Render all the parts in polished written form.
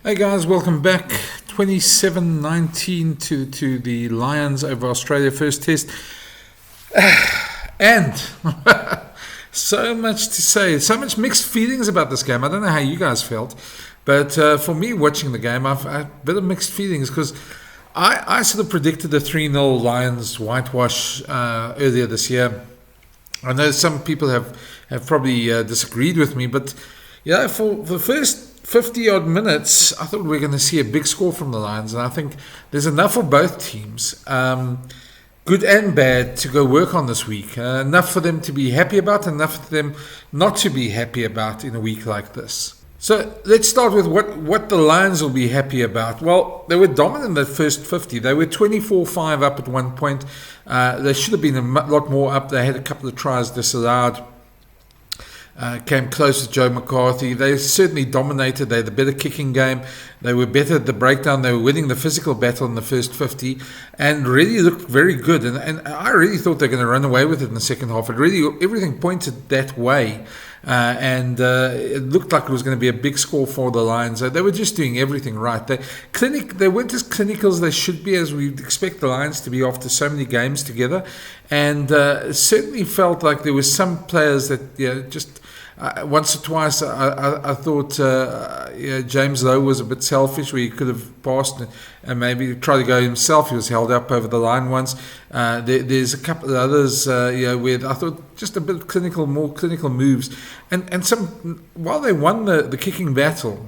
Hey guys, welcome back. 27-19 to the Lions over Australia first test. And so much to say, so much mixed feelings about this game. I don't know how you guys felt, but for me watching the game, I've a bit of mixed feelings because I sort of predicted the 3-0 Lions whitewash earlier this year. I know some people have probably disagreed with me, but yeah, for the first 50 odd minutes, I thought we were going to see a big score from the Lions, and I think there's enough for both teams, good and bad, to go work on this week. Enough for them to be happy about, enough for them not to be happy about in a week like this. So let's start with what the Lions will be happy about. Well, they were dominant that first 50. They were 24-5 up at one point. They should have been a lot more up. They had a couple of tries disallowed. Came close to Joe McCarthy. They certainly dominated. They had the better kicking game. They were better at the breakdown. They were winning the physical battle in the first 50 and really looked very good. And I really thought they were going to run away with it in the second half. Everything pointed that way. And it looked like it was going to be a big score for the Lions. They were just doing everything right. They weren't as clinical as they should be, as we'd expect the Lions to be after so many games together. And it certainly felt like there were some players that just once or twice I thought James Lowe was a bit selfish, where he could have passed and maybe tried to go himself. He was held up over the line once. There's a couple of others where I thought just a bit more clinical moves. And some, while they won the kicking battle,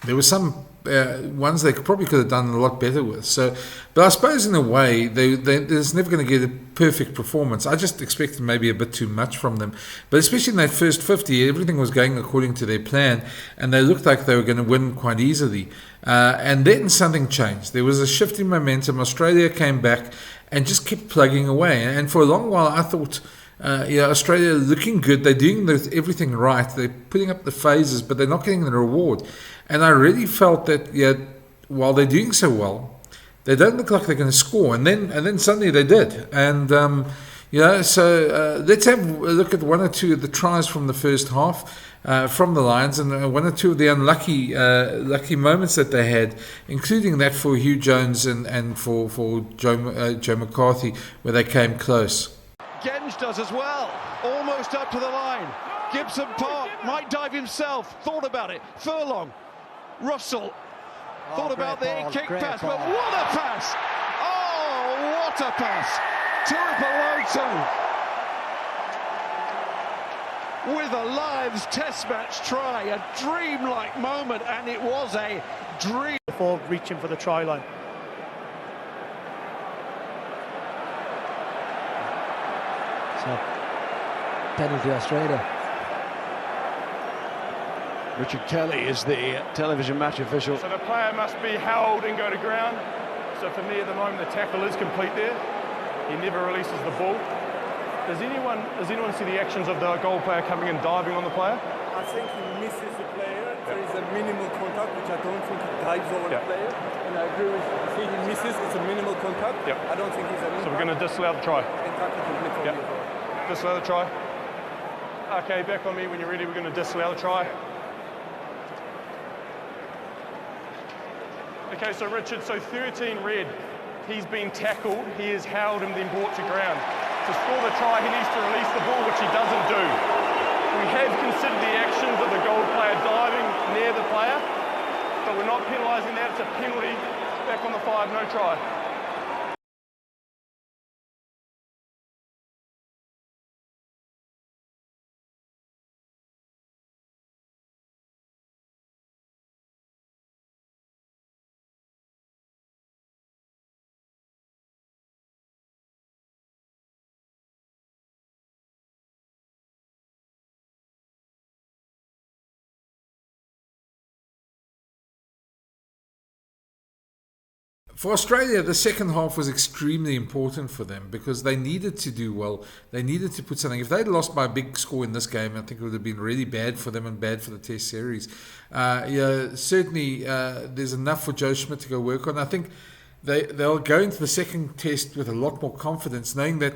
there were some ones they probably could have done a lot better with. So, but I suppose in a way, there's never going to get a perfect performance. I just expected maybe a bit too much from them. But especially in that first 50, everything was going according to their plan, and they looked like they were going to win quite easily. And then something changed. There was a shift in momentum. Australia came back and just kept plugging away. And for a long while, I thought, Australia looking good. They're doing everything right. They're putting up the phases, but they're not getting the reward. And I really felt that while they're doing so well, they don't look like they're going to score. And then suddenly they did. And so let's have a look at one or two of the tries from the first half from the Lions, and one or two of the lucky moments that they had, including that for Hugh Jones and for Joe McCarthy, where they came close. Genge does as well, almost up to the line. Gibson Park might dive himself, thought about it. Furlong, Russell, thought about the kick pass, but what a pass! Oh, what a pass! Tuipulotu with a Lions test match try, a dreamlike moment, and it was a dream. Before reaching for the try line. So, penalty Australia. Richard Kelly is the television match official. So the player must be held and go to ground. So for me at the moment, the tackle is complete there. He never releases the ball. Does anyone see the actions of the goal player coming and diving on the player? I think he misses the player. There is a minimal contact, which I don't think he dives over the player. And I agree with you. If he misses, it's a minimal contact. I don't think he's a So we're going to disallow the try. Disallow the try. Okay, back on me when you're ready. We're going to disallow the try. Okay, so Richard, 13 red. He's been tackled, he is held and then brought to ground. To score the try, he needs to release the ball, which he doesn't do. We have considered the actions of the goal player diving near the player, but we're not penalising that. It's a penalty. Back on the 5, no try. For Australia, the second half was extremely important for them because they needed to do well. They needed to put something. If they'd lost by a big score in this game, I think it would have been really bad for them and bad for the Test series. Certainly, there's enough for Joe Schmidt to go work on. I think they'll go into the second test with a lot more confidence, knowing that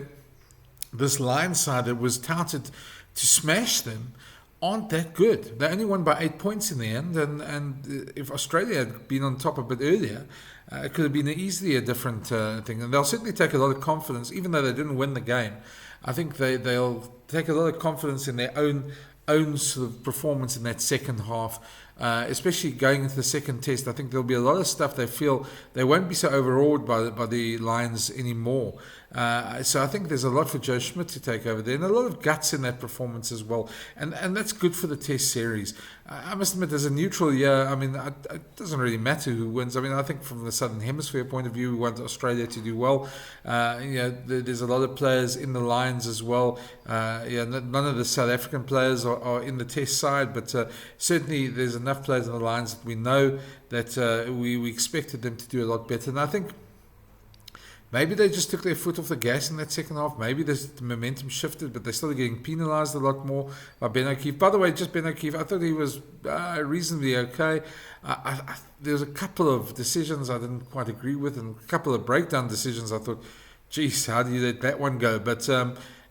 this Lions side that was touted to smash them aren't that good. They only won by 8 points in the end, and if Australia had been on top a bit earlier, it could have been easily a different thing. And they'll certainly take a lot of confidence, even though they didn't win the game. I think they'll take a lot of confidence in their own sort of performance in that second half, especially going into the second test. I think there'll be a lot of stuff they feel they won't be so overawed by the Lions anymore. So I think there's a lot for Joe Schmidt to take over there, and a lot of guts in that performance as well. And that's good for the test series. I must admit, as a neutral year, I mean, it doesn't really matter who wins. I mean, I think from the Southern Hemisphere point of view, we want Australia to do well. There's a lot of players in the Lions as well. None of the South African players are in the test side, but certainly there's enough players in the Lions that we know that we expected them to do a lot better. And I think maybe they just took their foot off the gas in that second half. Maybe the momentum shifted, but they're still getting penalised a lot more by Ben O'Keefe. By the way, just Ben O'Keefe, I thought he was reasonably okay. There's a couple of decisions I didn't quite agree with, and a couple of breakdown decisions I thought, geez, how do you let that one go? But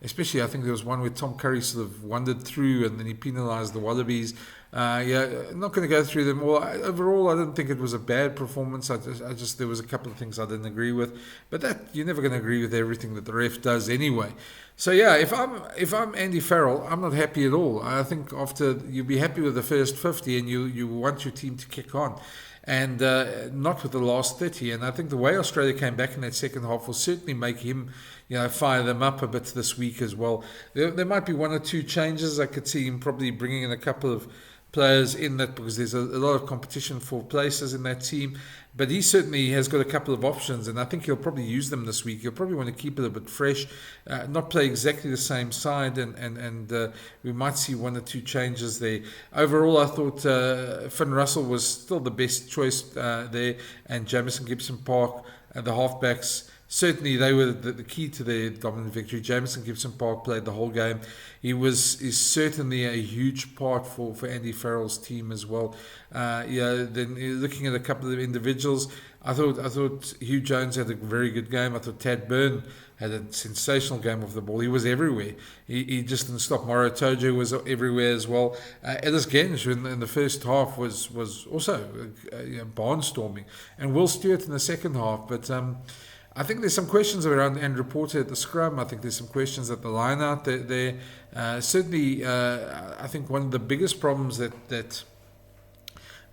especially, I think there was one where Tom Curry sort of wandered through and then he penalised the Wallabies. I'm not going to go through them all. Overall, I didn't think it was a bad performance. I just there was a couple of things I didn't agree with, but that you're never going to agree with everything that the ref does anyway. So yeah, if I'm Andy Farrell, I'm not happy at all. I think after you'll be happy with the first 50 and you want your team to kick on, and not with the last 30. And I think the way Australia came back in that second half will certainly make him, fire them up a bit this week as well. There might be one or two changes. I could see him probably bringing in a couple of players in that, because there's a lot of competition for places in that team. But he certainly has got a couple of options, and I think he'll probably use them this week. He'll probably want to keep it a bit fresh, not play exactly the same side, and we might see one or two changes there. Overall, I thought Finn Russell was still the best choice there, and Jamison Gibson Park, the halfbacks. Certainly, they were the key to their dominant victory. Jamison Gibson Park played the whole game. Is certainly a huge part for Andy Farrell's team as well. Then looking at a couple of individuals, I thought Hugh Jones had a very good game. I thought Tad Byrne had a sensational game of the ball. He was everywhere. He just didn't stop. Moro Tojo was everywhere as well. Ellis Genge in the first half was also barnstorming, and Will Stewart in the second half. But I think there's some questions around Andrew Porter at the scrum. I think there's some questions at the line out there. Certainly, I think one of the biggest problems that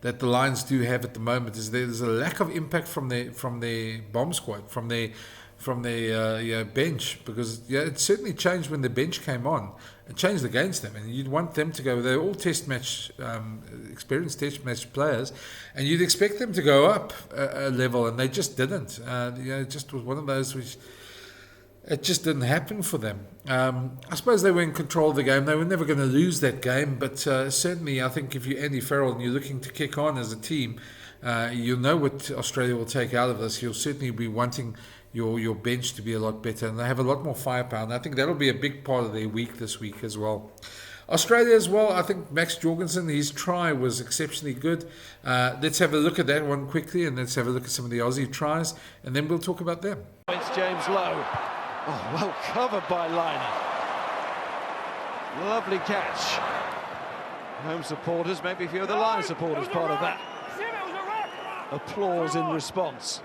the Lions do have at the moment is there's a lack of impact from their bomb squad, from their bench, because it certainly changed when the bench came on. It changed against them, and you'd want them to go. They're all experienced test match players, and you'd expect them to go up a level, and they just didn't. It just was one of those which it just didn't happen for them. I suppose they were in control of the game. They were never going to lose that game, but certainly I think if you're Andy Farrell and you're looking to kick on as a team, you'll know what Australia will take out of this. You'll certainly be wanting your bench to be a lot better, and they have a lot more firepower, and I think that'll be a big part of their week this week as well. Australia as well, I think Max Jorgensen, his try was exceptionally good. Let's have a look at that one quickly, and let's have a look at some of the Aussie tries, and then we'll talk about them. It's James Lowe. Oh, well covered by Liner. Lovely catch. Home supporters, maybe a few of the Lion supporters part of that. Applause in response.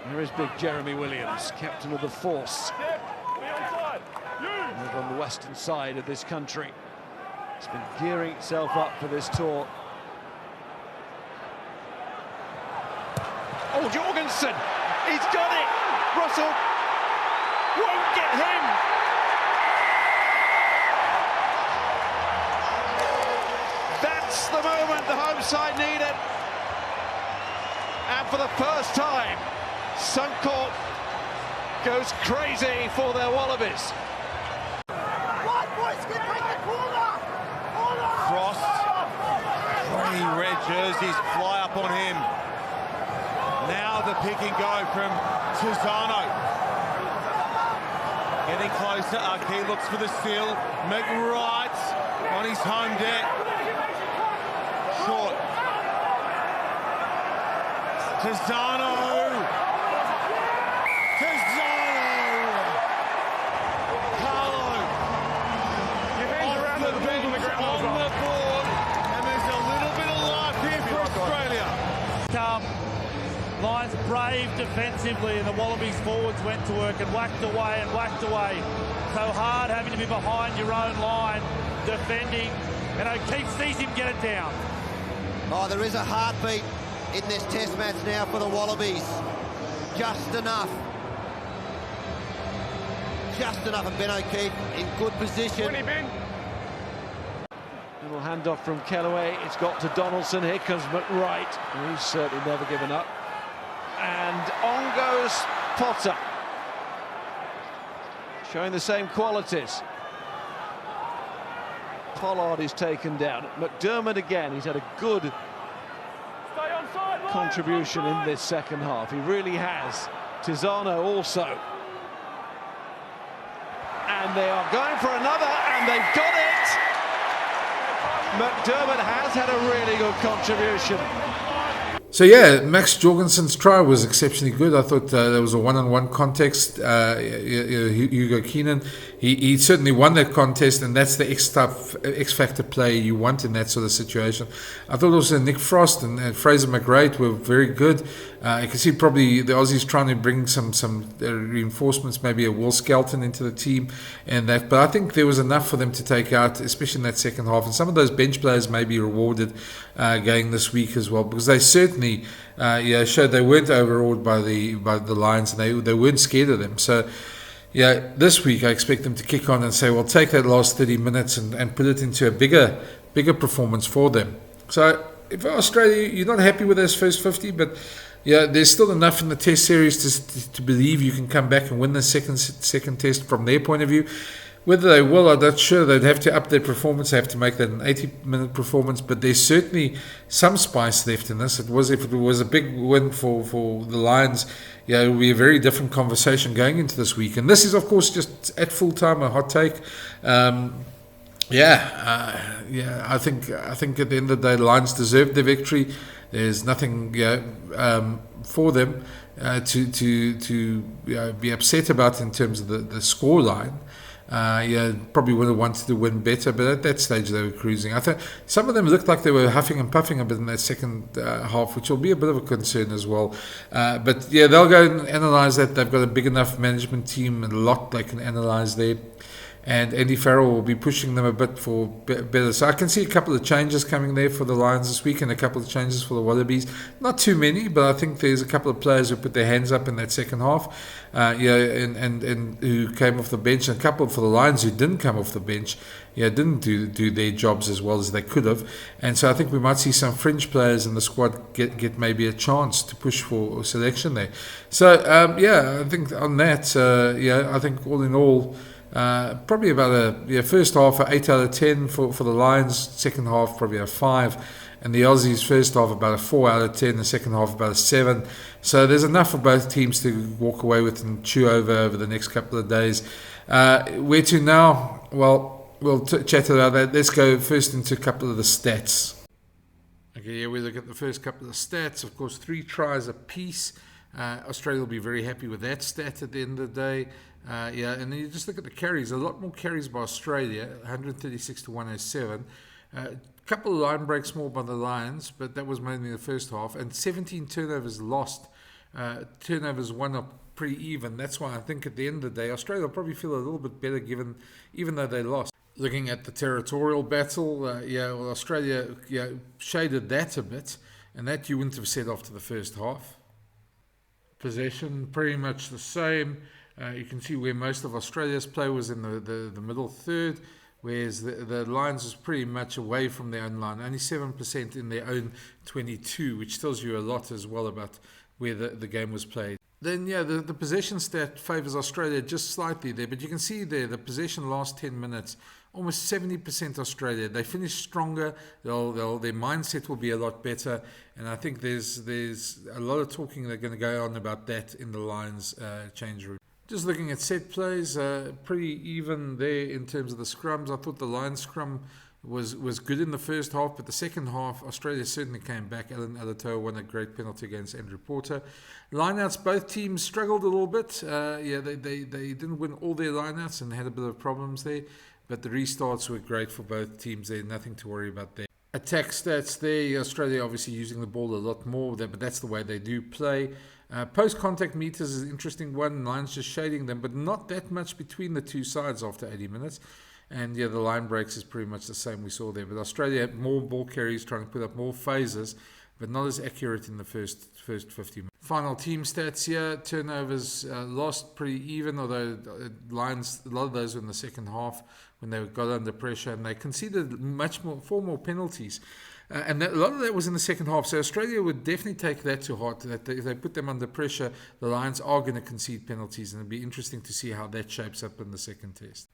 Here is big Jeremy Williams, captain of the force. Over on the western side of this country. It's been gearing itself up for this tour. Oh, Jorgensen! He's got it! Russell won't get him! That's the moment the home side needed. And for the first time, Suncorp goes crazy for their Wallabies. Frost, 20 red jerseys fly up on him. Now the pick and go from Tizano. Getting closer, Aki looks for the seal. McWright on his home deck. Short. Tizano! Carlo! Off the come. Lions brave defensively, and the Wallabies forwards went to work and whacked away and whacked away. So hard having to be behind your own line, defending, and O'Keefe sees him get it down. Oh, there is a heartbeat in this test match now for the Wallabies. Just enough. Just enough, and Ben O'Keefe in good position. Little handoff from Kellaway. It's got to Donaldson. Here comes McWright, who's certainly never given up. And on goes Potter, showing the same qualities. Pollard is taken down. McDermott again. He's had a good contribution in this second half. He really has. Tiziano also. And they are going for another, and they've got it. McDermott has had a really good contribution. So yeah, Max Jorgensen's try was exceptionally good. I thought there was a one-on-one context. Hugo Keenan, he certainly won that contest, and that's the X-factor play you want in that sort of situation. I thought also Nick Frost and Fraser McRae were very good. You can see probably the Aussies trying to bring some reinforcements, maybe a Will Skelton into the team, and that. But I think there was enough for them to take out, especially in that second half. And some of those bench players may be rewarded going this week as well, because they certainly showed they weren't overawed by the Lions, and they weren't scared of them. So yeah, this week I expect them to kick on and say, well, take that last 30 minutes and put it into a bigger performance for them. So if Australia, you're not happy with those first 50, but yeah, there's still enough in the test series to believe you can come back and win the second test from their point of view. Whether they will, I'm not sure. They'd have to up their performance. They have to make that an 80-minute performance. But there's certainly some spice left in this. If it was a big win for the Lions, yeah, it would be a very different conversation going into this week. And this is, of course, just at full time a hot take. I think at the end of the day, the Lions deserved the victory. There's nothing for them to be upset about in terms of the scoreline. Probably would have wanted to win better, but at that stage they were cruising. I think some of them looked like they were huffing and puffing a bit in that second half, which will be a bit of a concern as well. But yeah, they'll go and analyse that. They've got a big enough management team and a lot they can analyse there. And Andy Farrell will be pushing them a bit for better. So I can see a couple of changes coming there for the Lions this week, and a couple of changes for the Wallabies. Not too many, but I think there's a couple of players who put their hands up in that second half, and who came off the bench, and a couple for the Lions who didn't come off the bench, didn't do their jobs as well as they could have. And so I think we might see some fringe players in the squad get maybe a chance to push for selection there. So I think on that, I think all in all, probably about a first half a 8 out of 10 for the Lions, second half probably a 5, and the Aussies first half about a 4 out of 10, the second half about a 7. So there's enough for both teams to walk away with and chew over the next couple of days. Where to now? Well, we'll chat about that. Let's go first into a couple of the stats. Okay, we look at the first couple of stats. Of course, 3 tries apiece. Australia will be very happy with that stat at the end of the day. And then you just look at the carries. A lot more carries by Australia, 136 to 107. A couple of line breaks more by the Lions, but that was mainly the first half. And 17 turnovers lost. Turnovers won up pretty even. That's why I think at the end of the day, Australia will probably feel a little bit better even though they lost. Looking at the territorial battle, Australia shaded that a bit, and that you wouldn't have said after the first half. Possession, pretty much the same. You can see where most of Australia's play was in the middle third, whereas the Lions was pretty much away from their own line, only 7% in their own 22, which tells you a lot as well about where the game was played. Then, the possession stat favours Australia just slightly there, but you can see there the possession last 10 minutes, almost 70% Australia. They finished stronger. Their mindset will be a lot better, and I think there's a lot of talking they're going to go on about that in the Lions change room. Just looking at set plays, pretty even there in terms of the scrums. I thought the Lions scrum was good in the first half, but the second half, Australia certainly came back. Alan Alatoa won a great penalty against Andrew Porter. Lineouts, both teams struggled a little bit. They didn't win all their lineouts and had a bit of problems there, but the restarts were great for both teams there. Nothing to worry about there. Attack stats there. Australia obviously using the ball a lot more, but that's the way they do play. Post-contact meters is an interesting one. Lions just shading them, but not that much between the two sides after 80 minutes. And yeah, the line breaks is pretty much the same we saw there. But Australia had more ball carries, trying to put up more phases, but not as accurate in the first 50 minutes. Final team stats here. Turnovers lost pretty even, although Lions, a lot of those were in the second half when they got under pressure, and they conceded 4 more penalties. And a lot of that was in the second half. So Australia would definitely take that to heart, that if they put them under pressure, the Lions are going to concede penalties, and it'll be interesting to see how that shapes up in the second test.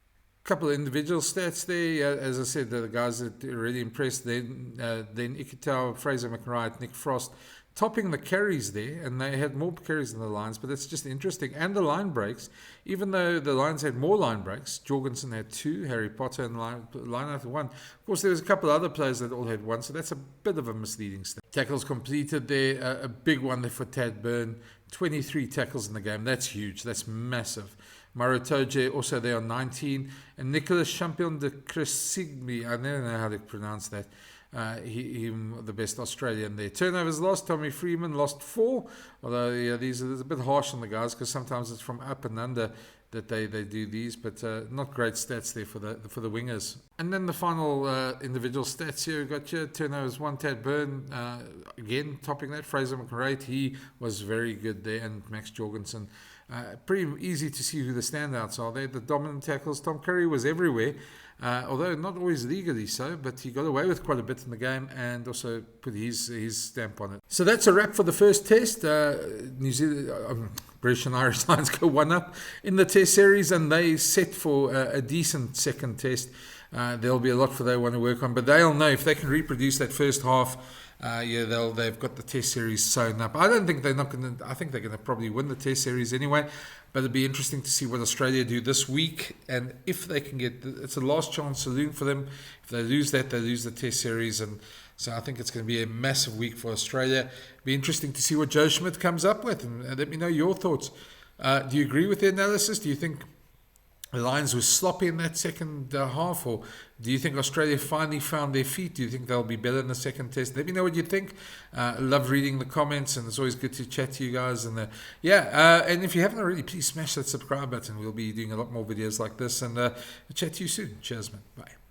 Couple of individual stats there. As I said, the guys that are really impressed. Then Ikitau, Fraser McWright, Nick Frost topping the carries there, and they had more carries than the Lions, but it's just interesting. And the line breaks, even though the Lions had more line breaks, Jorgensen had 2, Harry Potter and line out 1. Of course, there was a couple of other players that all had 1, so that's a bit of a misleading stat. Tackles completed there, a big one there for Tad Byrne, 23 tackles in the game. That's huge, that's massive. Marotoje also there on 19, and Nicholas Champion de Cresigny, I never know how to pronounce that. Him the best Australian there. Turnovers lost. Tommy Freeman lost 4, although yeah, these are a bit harsh on the guys because sometimes it's from up and under that they do these, but not great stats there for the wingers. And then the final individual stats here, we've got your turnovers 1, Tad Byrne, again topping that. Fraser McWright, he was very good there, and Max Jorgensen. Pretty easy to see who the standouts are there. The dominant tackles, Tom Curry was everywhere, although not always legally so, but he got away with quite a bit in the game and also put his stamp on it. So that's a wrap for the first test. New Zealand, British and Irish Lions go 1 up in the test series, and they set for a decent second test. There'll be a lot for they want to work on, but they'll know if they can reproduce that first half. They've got the test series sewn up. I don't think they're not going to. I think they're going to probably win the test series anyway. But it'll be interesting to see what Australia do this week, and if they can get. It's a last chance saloon for them. If they lose that, they lose the test series, and so I think it's going to be a massive week for Australia. Be interesting to see what Joe Schmidt comes up with, and let me know your thoughts. Do you agree with the analysis? Do you think the Lions were sloppy in that second half, or do you think Australia finally found their feet? Do you think they'll be better in the second test? Let me know what you think. I love reading the comments, and it's always good to chat to you guys. And and if you haven't already, please smash that subscribe button. We'll be doing a lot more videos like this, and chat to you soon. Cheers, man. Bye.